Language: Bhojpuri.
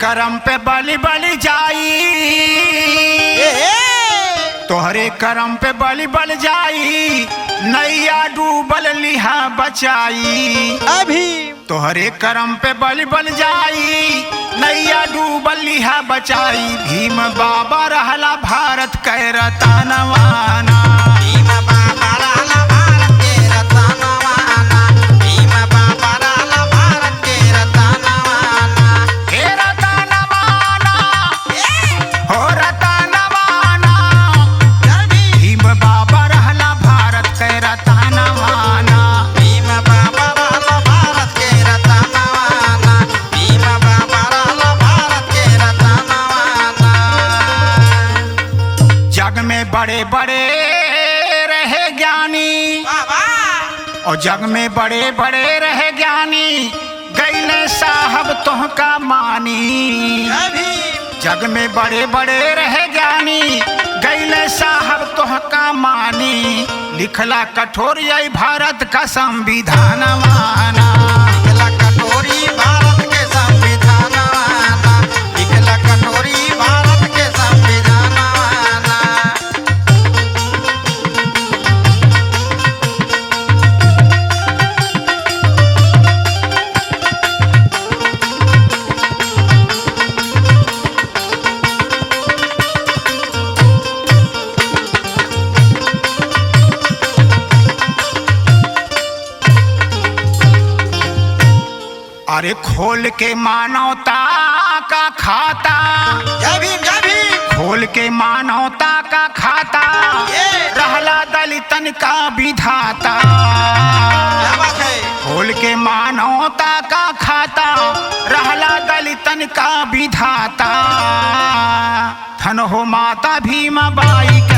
करम पे बलि बलि जाई, तोहरे करम पे बलि बल जाई, नैया डूबल लिहा बचाई। अभी तोहरे करम पे बलि बल जाई, नैया डूबल लिहा बचाई। भीम बाबा रहला भारत कै रतनवाना, भीम बाबा रहला भारत के रतनवाना, भीम बाबा रहला भारत के रतनवाना। हे रतनवाना, हो रतनवाना, भीम बाबा रहला भारत कै रतनवाना। भीम बाबा रहला भारत के रतनवाना, भीम बाबा रहला भारत के रतनवाना। जग में बड़े बड़े रहे ज्ञानी, बाबा और जग में बड़े बड़े रहे ज्ञानी, गैले साहब तोहका मानी। अभी जग में बड़े बड़े रहे ज्ञानी, गैले साहब तोहका मानी। लिखला कठोर यही भारत का संविधानवाना, लिखला कटोरी भारत के संविधानवाना, लिखला कटोरी भारत के संविधानवाना। अरे खोल के मानवता का खाता, जय भीम जय भीम। खोल के मानवता का खाता, ये। रहला दलितन का विधाता। क्या बात है? खोल के मानवता का खाता, रहला दलितन का विधाता। धन हो माता भीमा बाई के